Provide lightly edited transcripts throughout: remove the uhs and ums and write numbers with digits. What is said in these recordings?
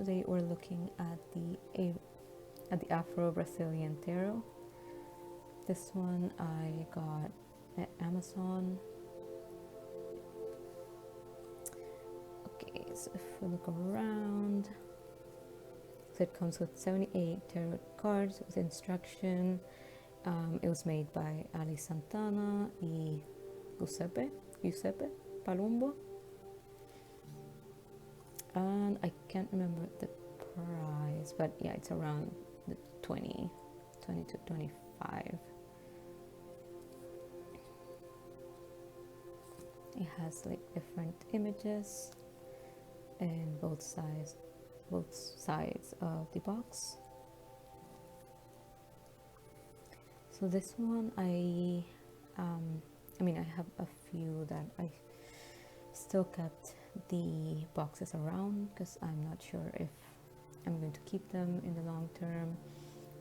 today we're looking at the Afro-Brazilian tarot. This one I got at Amazon. Okay, so if we look around, so it comes with 78 tarot cards with instruction. It was made by Santana y Giuseppe Palumbo. And I can't remember the price, but yeah, it's around the 20 to 25. It has like different images in both sides of the box. So this one I have a few that I still kept the boxes around because I'm not sure if I'm going to keep them in the long term,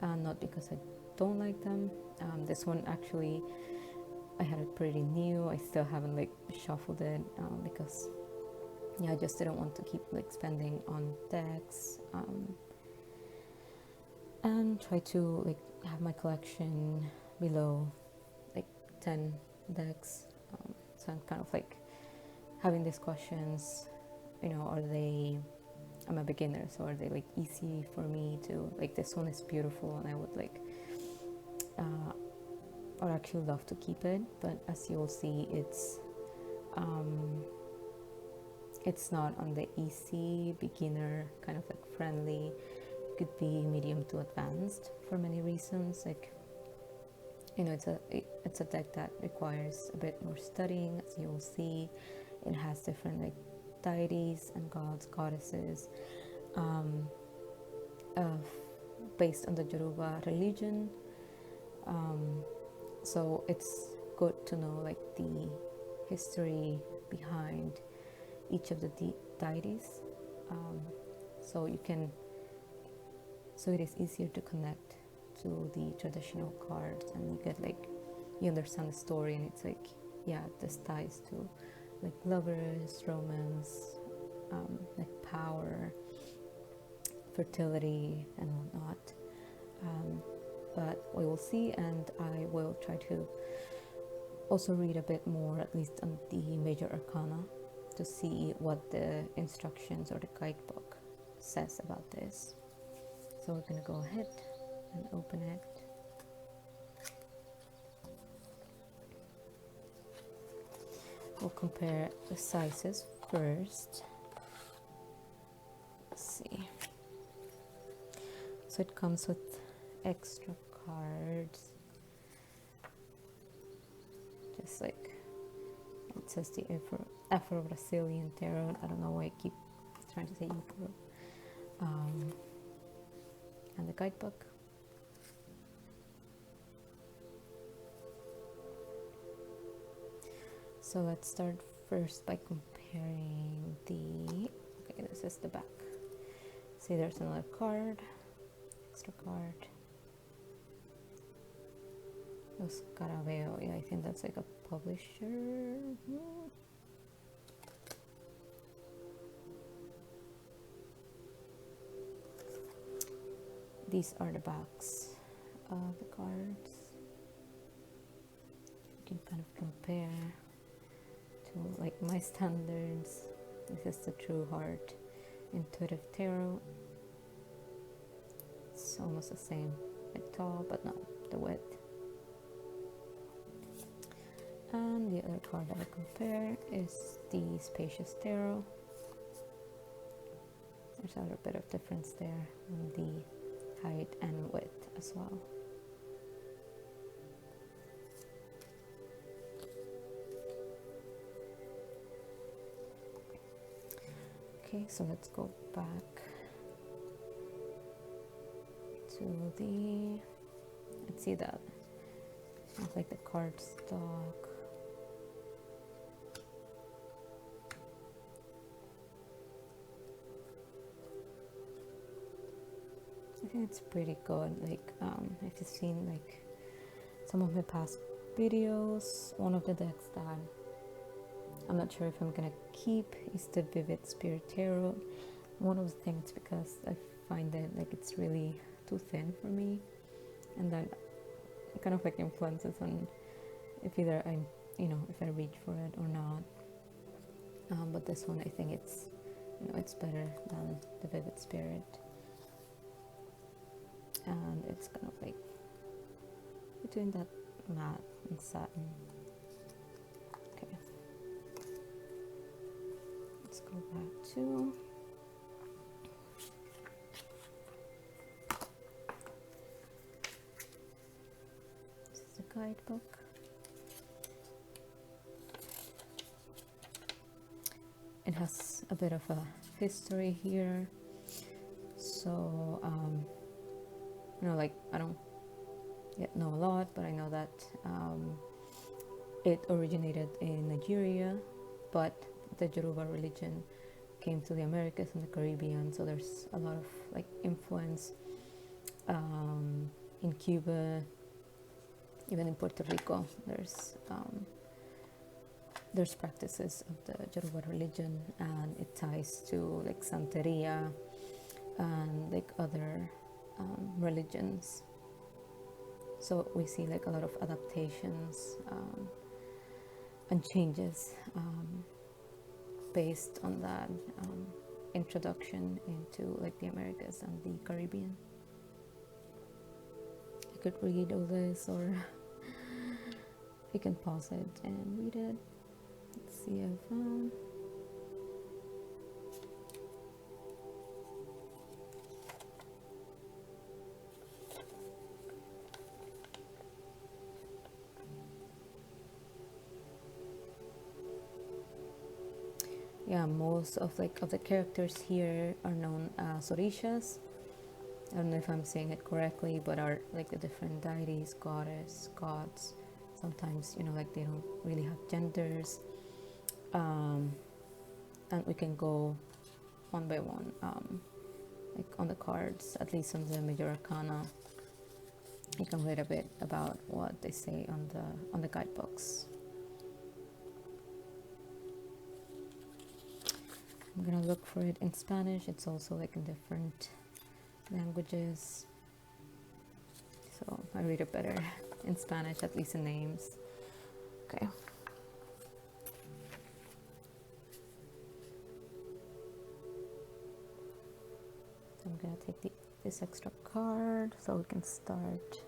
not because I don't like them. This one actually I had it pretty new. I still haven't like shuffled it because I just didn't want to keep like spending on decks, and try to like have my collection below like 10 decks. So I'm kind of like having these questions, I'm a beginner, so are they like easy for me to, like, this one is beautiful and I would like, I would actually love to keep it, but as you'll see, it's not on the easy, beginner, kind of like friendly. It could be medium to advanced for many reasons, like, it's a deck that requires a bit more studying, as you will see. It has different like deities and gods, goddesses, based on the Yoruba religion. So it's good to know like the history behind each of the deities. So it is easier to connect to the traditional cards, and you understand the story, and it's like, yeah, this ties to like lovers, romance, like power, fertility, and whatnot. But we will see, and I will try to also read a bit more, at least on the major arcana, to see what the instructions or the guidebook says about this. So we're gonna go ahead and open it. We'll compare the sizes first. Let's see. So it comes with extra cards. Just like it says, the Afro-Brazilian tarot. I don't know why I keep trying to say Afro. And the guidebook. So let's start first by comparing okay, this is the back. See, there's another card, extra card. Scarabeo, yeah, I think that's like a publisher. These are the backs of the cards. You can kind of compare to like my standards. This is the True Heart Intuitive Tarot. It's almost the same, like tall, but not the width. And the other card that I compare is the Spacious Tarot. There's a little bit of difference there on the height and width as well. Okay, so let's go back to let's see that. It's like the cardstock. I think it's pretty good. Like, if you've seen like some of my past videos, one of the decks that I'm not sure if I'm gonna keep is the Vivid Spirit Tarot. one of the things, because I find that like it's really too thin for me, and then it kind of like influences on if either I'm, if I reach for it or not. But this one, I think it's, it's better than the Vivid Spirit, and it's kind of like between that matte and satin. Okay, let's go back to this is the guidebook. It has a bit of a history here, so like I don't yet know a lot, but I know that it originated in Nigeria, but the Yoruba religion came to the Americas and the Caribbean, so there's a lot of like influence in Cuba, even in Puerto Rico. There's practices of the Yoruba religion, and it ties to like Santeria and like other religions. So we see like a lot of adaptations and changes based on that introduction into like the Americas and the Caribbean. You could read all this, or you can pause it and read it. Let's see if yeah, most of the characters here are known as Orishas. I don't know if I'm saying it correctly, but are like the different deities, gods. Sometimes like they don't really have genders. And we can go one by one, like on the cards, at least on the Major Arcana. You can read a bit about what they say on the guidebooks. I'm gonna look for it in Spanish. It's also like in different languages, so I read it better in Spanish, at least in names. Okay. I'm gonna take this extra card so we can start.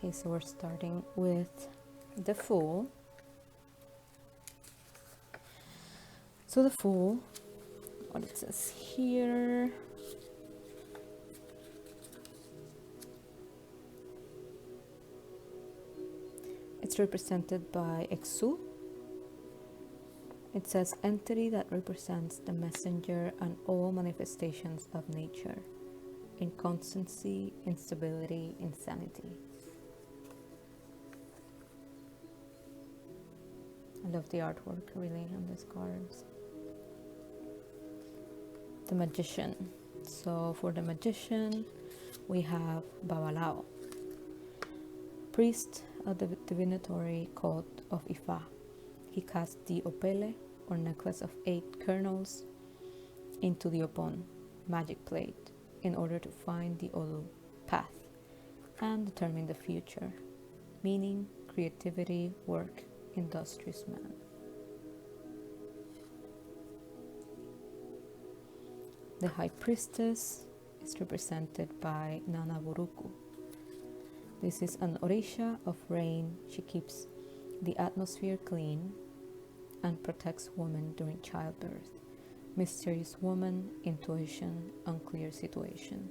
Okay, so we're starting with the Fool. So the Fool, what it says here, it's represented by Exu. It says entity that represents the messenger and all manifestations of nature, inconstancy, instability, insanity. I love the artwork really on these cards. The Magician. So for the Magician, we have Babalao, priest of the divinatory cult of Ifa. He casts the opele, or necklace of 8 kernels, into the opon, magic plate, in order to find the Olu path and determine the future, meaning creativity, work, industrious man. The High Priestess is represented by Nana Buruku. This is an Orisha of rain. She keeps the atmosphere clean and protects women during childbirth. Mysterious woman, intuition, unclear situation.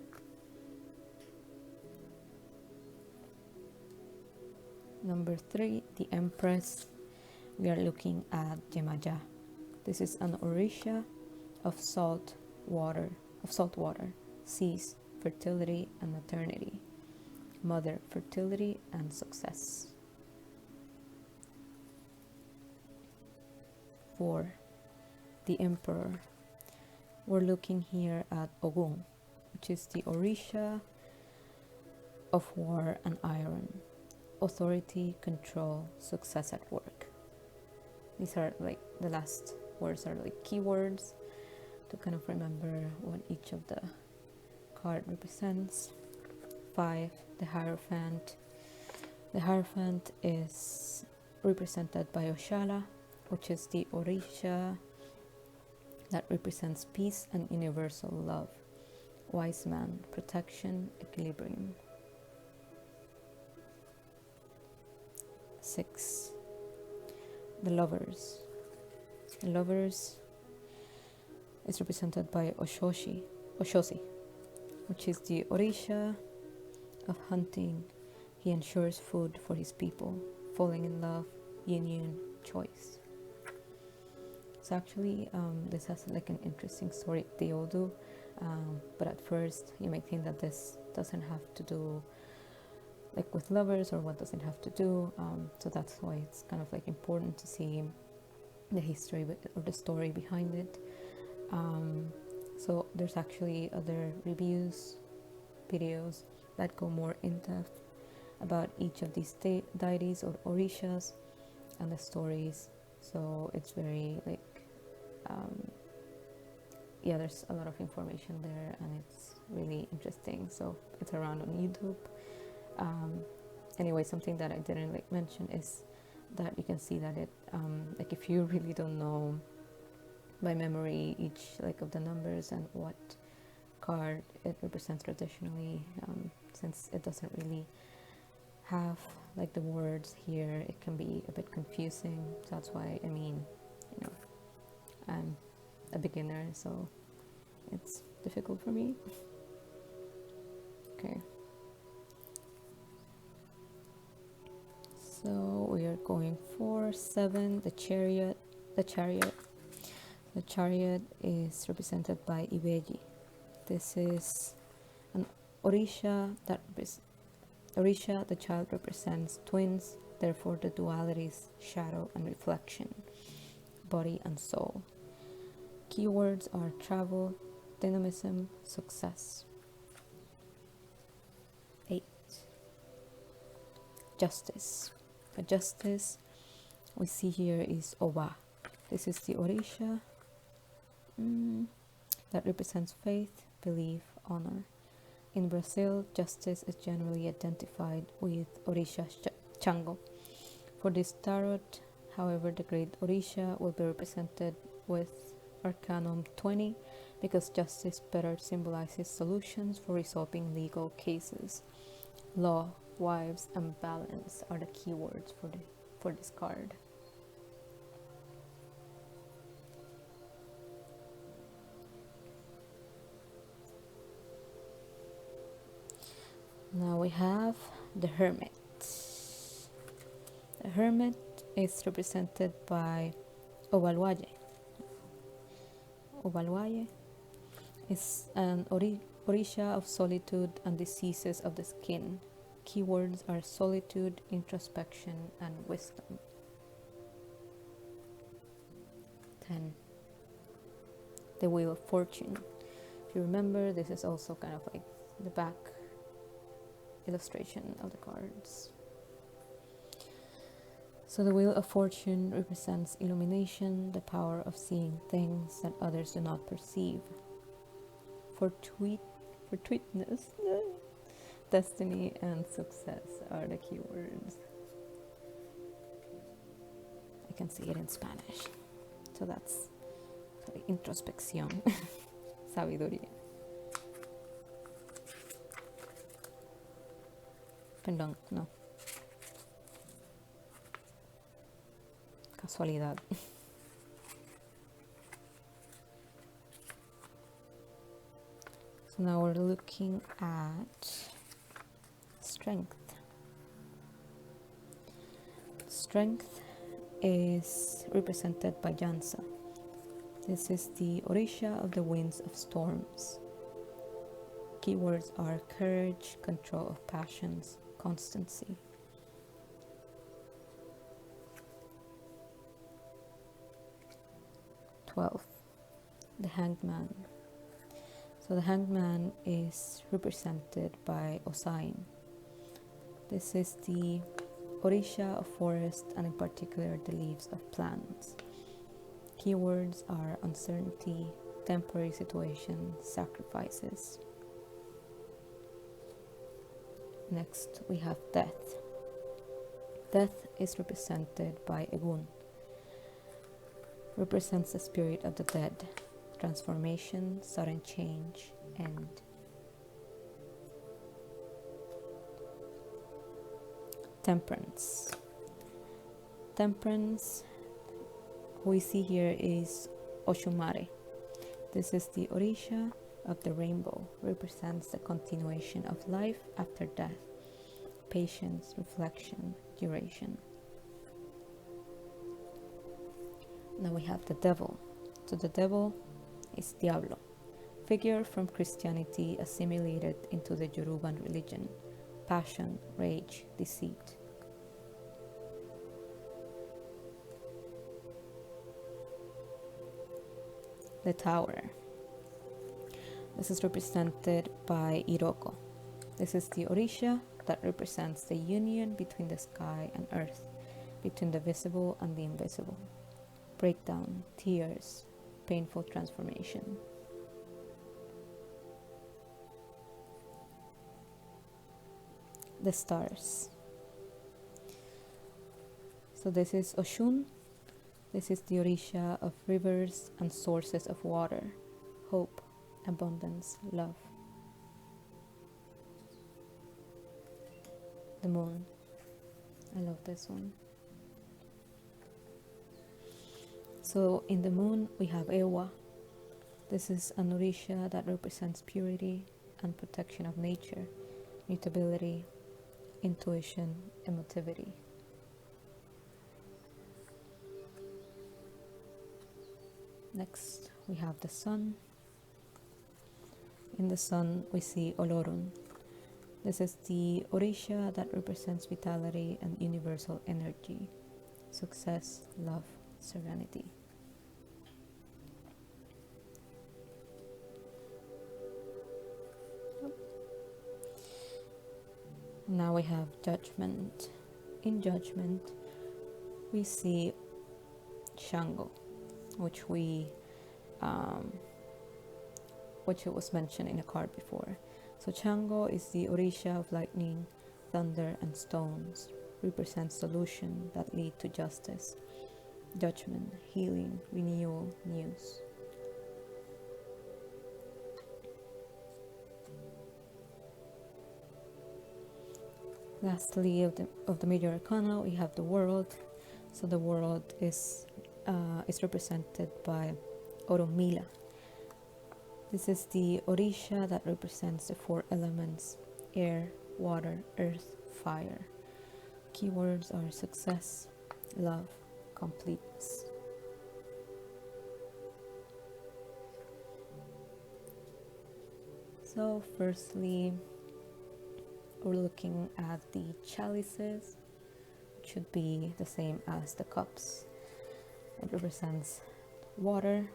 Number 3, the Empress. We are looking at Yemaja. This is an Orisha of salt water, seas, fertility and maternity, mother, fertility and success. 4, the Emperor. we're looking here at Ogun, which is the Orisha of war and iron, authority, control, success at work. These are like the last words are like keywords to kind of remember what each of the card represents. 5, the Hierophant. The Hierophant is represented by Oshala, which is the Orisha that represents peace and universal love. Wise man, protection, equilibrium. 6, the Lovers. The Lovers is represented by Oshoshi, which is the Orisha of hunting. He ensures food for his people, falling in love, union, choice. So actually, this has like an interesting story, the Odu, but at first you may think that this doesn't have to do like with lovers, or what does it have to do, so that's why it's kind of like important to see the history or the story behind it. So there's actually other reviews, videos that go more in depth about each of these deities or orishas and the stories. So it's very like there's a lot of information there, and it's really interesting. So it's around on YouTube. Anyway, something that I didn't like mention is that you can see that it like if you really don't know by memory each like of the numbers and what card it represents traditionally, since it doesn't really have like the words here, it can be a bit confusing. So that's why, I mean, you know, I'm a beginner, so it's difficult for me. Okay, so we are going for 7, the Chariot. The Chariot is represented by Ibeji. This is an Orisha Orisha, the child, represents twins, therefore the dualities, shadow and reflection, body and soul. Keywords are travel, dynamism, success. 8, Justice. The Justice we see here is Oba. This is the Orisha that represents faith, belief, honor. In Brazil, justice is generally identified with Orisha Chango. For this tarot, however, the great Orisha will be represented with Arcanum 20 because justice better symbolizes solutions for resolving legal cases. Law, wives, and balance are the keywords for this card. Now we have the Hermit. The Hermit is represented by Obalwaye. Obalwaye is an Orisha of solitude and diseases of the skin. Keywords are solitude, introspection, and wisdom. 10, the Wheel of Fortune. If you remember, this is also kind of like the back illustration of the cards. So the Wheel of Fortune represents illumination, the power of seeing things that others do not perceive. Fortuitous, destiny, and success are the keywords. I can see it in Spanish. So that's introspección, sabiduría. Perdón, no. Casualidad. So now we're looking at strength. Strength is represented by Jansa. This is the Orisha of the winds of storms. Keywords are courage, control of passions, constancy. 12, the Hanged Man. So the hanged man is represented by Osain. This is the Orisha of forest, and in particular the leaves of plants. Keywords are uncertainty, temporary situation, sacrifices. Next we have death. Death is represented by Egun. Represents the spirit of the dead, transformation, sudden change, end. Temperance. Temperance we see here is Oshumare. This is the Orisha of the rainbow, represents the continuation of life after death, patience, reflection, duration. Now we have the devil. So the devil is Diablo, figure from Christianity assimilated into the Yoruban religion, passion, rage, deceit. The tower. This is represented by Iroko. This is the Orisha that represents the union between the sky and earth, between the visible and the invisible. Breakdown, tears, painful transformation. The stars. So this is Oshun. This is the Orisha of rivers and sources of water, hope, abundance, love. The moon. I love this one. So in the moon we have Ewa. This is an Orisha that represents purity and protection of nature, mutability, intuition, emotivity. Next we have the sun. In the sun we see Olorun. This is the Orisha that represents vitality and universal energy, success, love, serenity. Now we have judgment. In judgment we see Shango, which it was mentioned in a card before. So Shango is the Orisha of lightning, thunder and stones, represents solution that lead to justice, judgment, healing, renewal, news. Lastly, of the major arcana, we have the world. So the world is represented by Oromila. This is the Orisha that represents the four elements: air, water, earth, fire. Keywords are success, love, completeness. So firstly, we're looking at the chalices, which should be the same as the cups. It represents water,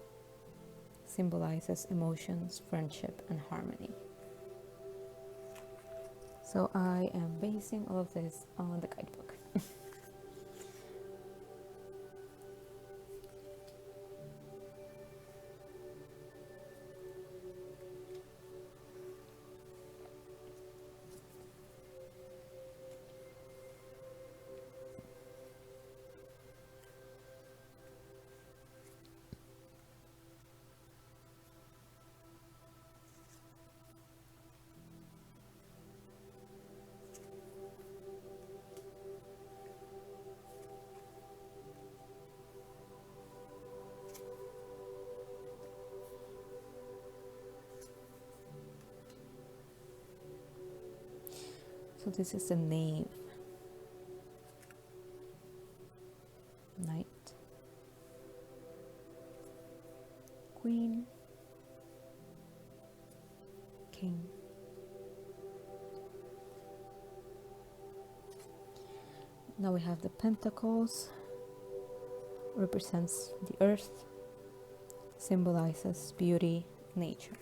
symbolizes emotions, friendship, and harmony. So I am basing all of this on the guidebook. So this is the knave, knight, queen, king. Now we have the pentacles, represents the earth, symbolizes beauty, nature.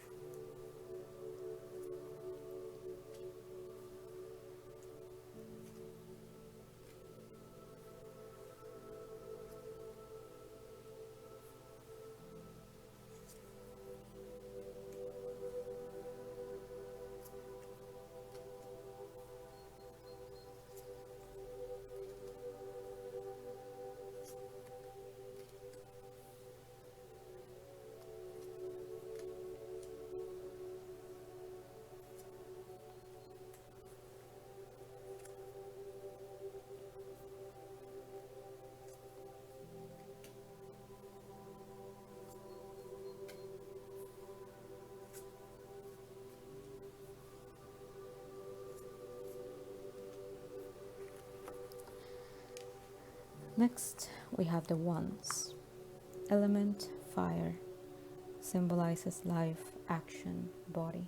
Next, we have the wands. Element fire symbolizes life, action, body.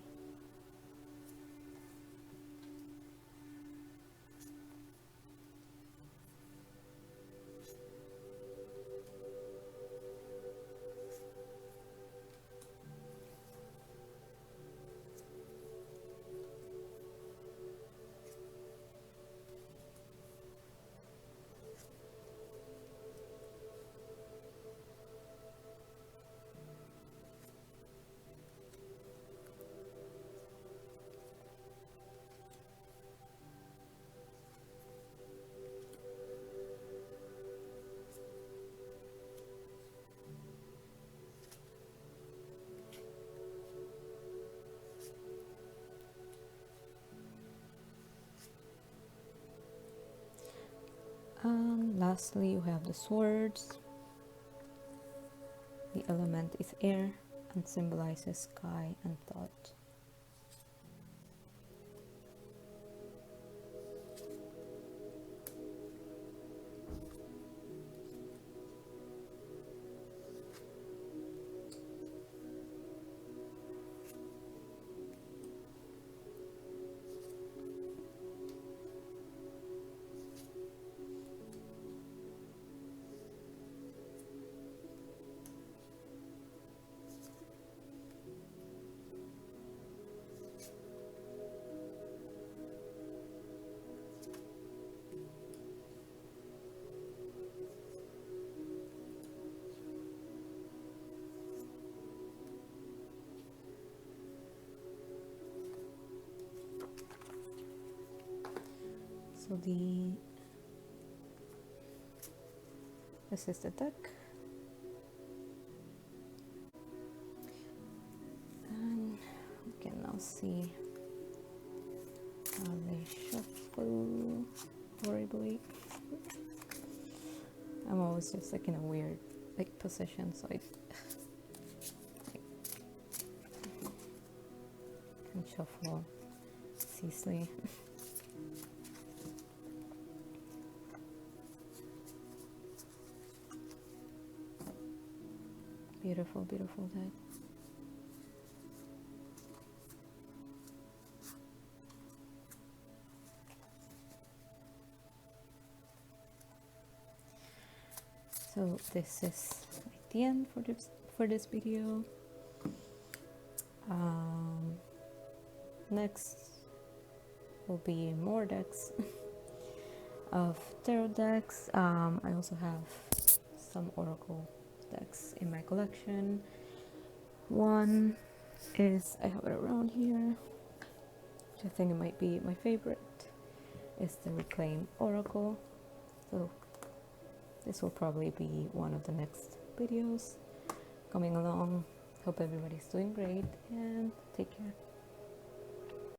And lastly, you have the swords. The element is air and symbolizes sky and thought. So this is the deck, and we can now see how they shuffle horribly. I'm always just like in a weird like position, so I can shuffle easily. Beautiful, beautiful deck. So this is the end for this video. Next will be more decks of tarot decks. I also have some oracle decks in my collection. One is, I have it around here, which I think it might be my favorite, is the Reclaim Oracle. So this will probably be one of the next videos coming along. Hope everybody's doing great, and take care.